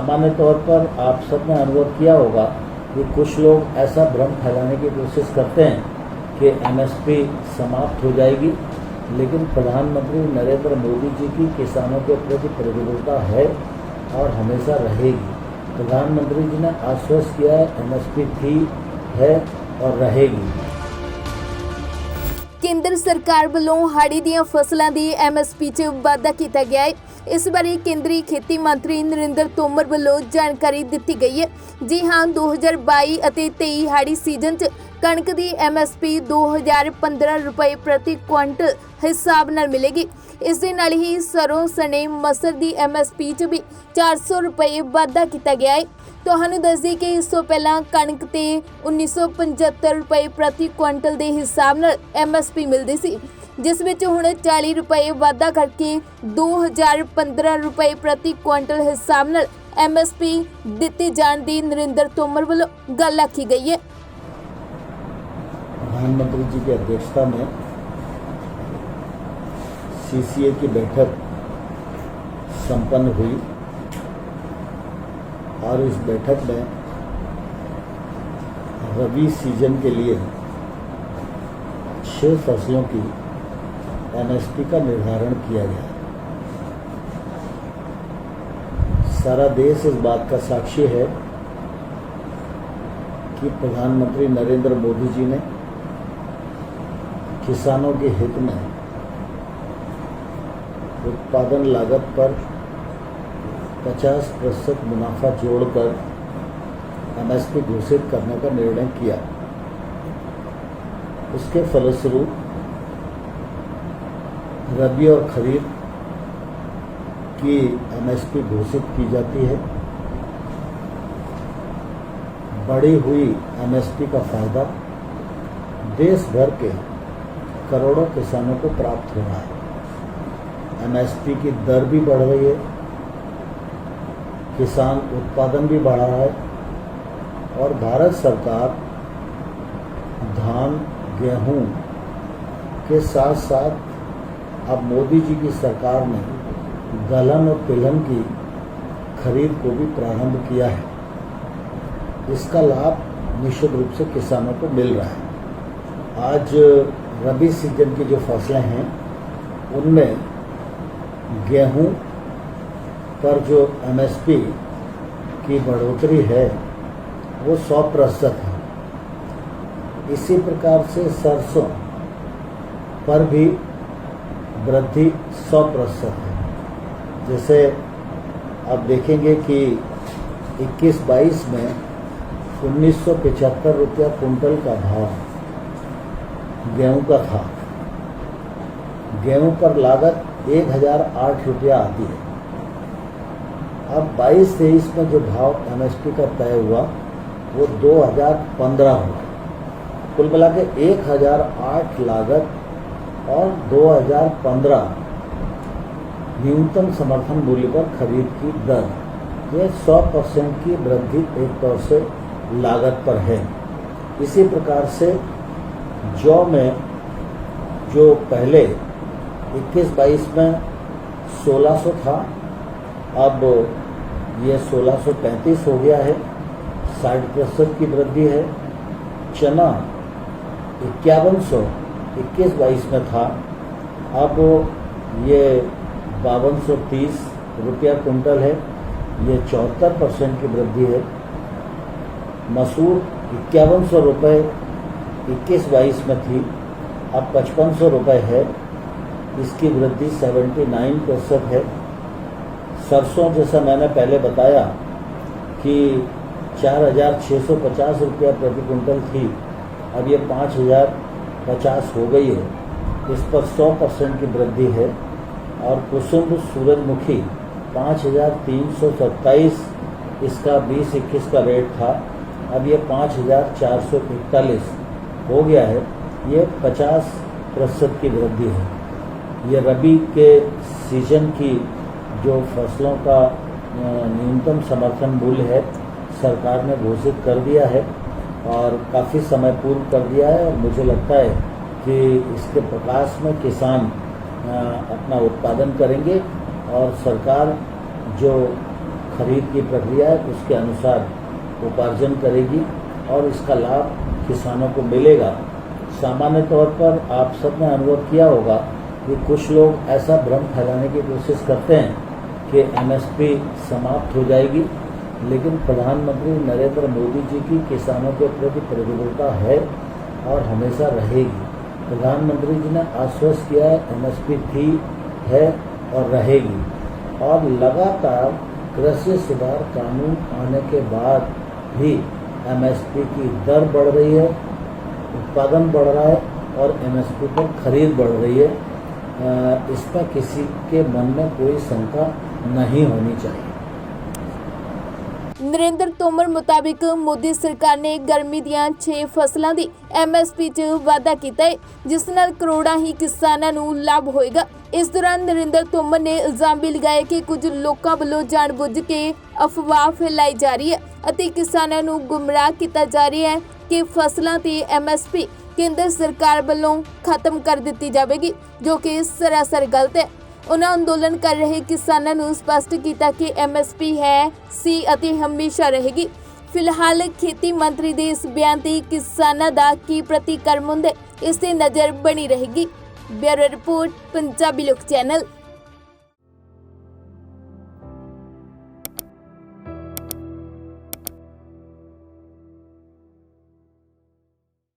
सामान्य तौर पर आप सबने अनुभव किया होगा कि कुछ लोग ऐसा भ्रम फैलाने की कोशिश करते हैं कि एमएसपी समाप्त हो जाएगी, लेकिन प्रधानमंत्री नरेंद्र मोदी जी की किसानों के प्रति प्रतिबद्धता है और हमेशा रहेगी। प्रधानमंत्री जी ने आश्वस्त किया है एमएसपी थी, है और रहेगी। केंद्र सरकार ਵੱਲੋਂ ਹਾੜੀ ਦੀਆਂ ਫਸਲਾਂ ਦੀ ਐਮਐਸਪੀ 'ਚ ਵਾਧਾ ਕੀਤਾ ਗਿਆ ਹੈ। इस बारे केंद्रीय खेती मंत्री नरेंद्र तोमर ਵੱਲੋਂ जानकारी दी गई है। जी हाँ, 2022 ਅਤੇ 23 ਹਾੜੀ सीजन 'ਚ कणक की एमएसपी 2015 रुपए प्रति क्विंटल हिसाब नाल मिलेगी। इस दे नाल ही सरों सने मसर की एमएसपी 'ਚ भी 400 रुपए वाधा किया गया है। ਤੁਹਾਨੂੰ ਦੱਸ ਦਈਏ कि इस तो पहला कणक ते 1975 रुपए प्रति क्विंटल के हिसाब नाल एमएसपी मिलती सी, जिस विच हुण 40 रुपए वाधा करके 2015 रुपए प्रति क्विंटल हिसाब नाल एमएसपी दिती जाण दी नरेंद्र तोमर वल्लों गल आखी गई है। प्रधानमंत्री जी की अध्यक्षता में सीसीए की बैठक संपन्न हुई और इस बैठक में रबी सीजन के लिए 6 फसलों की एमएसपी का निर्धारण किया गया। सारा देश इस बात का साक्षी है कि प्रधानमंत्री नरेंद्र मोदी जी ने किसानों के हित में उत्पादन लागत पर 50% मुनाफा जोड़कर एमएसपी घोषित करने का निर्णय किया। उसके फलस्वरूप रबी और खरीफ की एमएसपी घोषित की जाती है। बढ़ी हुई एमएसपी का फायदा देश भर के करोड़ों किसानों को प्राप्त हो रहा है। एमएसपी की दर भी बढ़ रही है, किसान उत्पादन भी बढ़ा है और भारत सरकार धान, गेहूं के साथ साथ अब मोदी जी की सरकार ने दलहन और तिलहन की खरीद को भी प्रारंभ किया है। इसका लाभ निश्चित रूप से किसानों को मिल रहा है। आज रबी सीजन की जो फसलें हैं उनमें गेहूं पर जो एमएसपी की बढ़ोतरी है वो 100% है। इसी प्रकार से सरसों पर भी वृद्धि 100% है। जैसे आप देखेंगे कि 21-22 में 1975 रुपया कुंटल का भाव गेहूं का था। गेहूं पर लागत 1008 रुपया आती है। अब 22-23 में जो भाव एमएसपी का तय हुआ वो 2015 हुआ। कुल मिला के 1008 लागत और 2015 न्यूनतम समर्थन मूल्य पर खरीद की दर, ये 100% की वृद्धि एक तौर से लागत पर है। इसी प्रकार से जौ में जो पहले 21-22 में 1600 था, अब ये 1635 हो गया है, 60% की वृद्धि है। चना 5100 21-22 में था, अब ये 5230 रुपया कुंटल है, ये 74% की वृद्धि है। मसूर 5100 रुपये 21-22 में थी, अब 5500 रुपये है, इसकी वृद्धि 79% है। सरसों जैसा मैंने पहले बताया कि 4650 रुपया प्रति कुंटल थी, अब ये 5050 हो गई है, इस पर 100% की वृद्धि है। और कुसुम सूरजमुखी 5327, इसका 20-21 का रेट था, अब ये 5441 हो गया है, ये 50% की वृद्धि है। ये रबी के सीजन की जो फसलों का न्यूनतम समर्थन मूल्य है सरकार ने घोषित कर दिया है और काफ़ी समय पूर्व कर दिया है। और मुझे लगता है कि इसके प्रकाश में किसान अपना उत्पादन करेंगे और सरकार जो खरीद की प्रक्रिया है उसके अनुसार उपार्जन करेगी और इसका लाभ किसानों को मिलेगा। सामान्य तौर पर आप सब ने अनुभव किया होगा कि कुछ लोग ऐसा भ्रम फैलाने की कोशिश करते हैं कि एमएसपी समाप्त हो जाएगी, लेकिन प्रधानमंत्री नरेंद्र मोदी जी की किसानों के प्रति प्रतिबद्धता है और हमेशा रहेगी। प्रधानमंत्री जी ने आश्वस्त किया है एमएसपी थी, है और रहेगी, और लगातार कृषि सुधार कानून आने के बाद भी एमएसपी की दर बढ़ रही है, उत्पादन बढ़ रहा है और एमएसपी पर खरीद बढ़ रही है। इसमें किसी के मन में कोई शंका नहीं होनी चाहिए। नरेंद्र तोमर मुताबिक मोदी सरकार ने गर्मी ਦੀਆਂ 6 ਫਸਲਾਂ ਦੀ MSP 'ਚ ਵਾਧਾ ਕੀਤਾ ਹੈ, ਜਿਸ ਨਾਲ ਕਰੋੜਾਂ ਹੀ ਕਿਸਾਨਾਂ ਨੂੰ ਲਾਭ ਹੋਏਗਾ। ਇਸ ਦੌਰਾਨ ਨਰਿੰਦਰ ਤੋਮਰ ਨੇ ਇਲਜ਼ਾਮ ਵੀ ਲਗਾਇਆ ਕਿ ਕੁਝ ਲੋਕਾਂ ਵੱਲੋਂ ਜਾਣਬੁੱਝ ਕੇ ਅਫਵਾਹ ਫੈਲਾਈ ਜਾ ਰਹੀ ਹੈ ਅਤੇ ਕਿਸਾਨਾਂ ਨੂੰ ਗੁੰਮਰਾਹ ਕੀਤਾ ਜਾ ਰਿਹਾ ਹੈ ਕਿ ਫਸਲਾਂ ਤੇ MSP ਕੇਂਦਰ ਸਰਕਾਰ ਵੱਲੋਂ ਖਤਮ ਕਰ ਦਿੱਤੀ ਜਾਵੇਗੀ, ਜੋ ਕਿ ਸਰਾਸਰ ਗਲਤ ਹੈ। ਉਹਨਾਂ ਅੰਦੋਲਨ ਕਰ ਰਹੇ ਕਿਸਾਨਾਂ ਨੂੰ ਸਪਸ਼ਟ ਕੀਤਾ ਕਿ MSP ਹੈ, ਸੀ ਅਤੇ ਹਮੇਸ਼ਾ ਰਹੇਗੀ। ਫਿਲਹਾਲ ਖੇਤੀ ਮੰਤਰੀ ਦੇ ਇਸ ਬਿਆਨ ਤੇ ਕਿਸਾਨਾਂ ਦਾ ਕੀ ਪ੍ਰਤੀਕਰਮ ਹੁੰਦਾ, ਇਸ ਤੇ ਨਜ਼ਰ ਬਣੀ ਰਹੇਗੀ। ਬਿਊਰੋ ਰਿਪੋਰਟ, ਪੰਜਾਬੀ ਲੋਕ ਚੈਨਲ।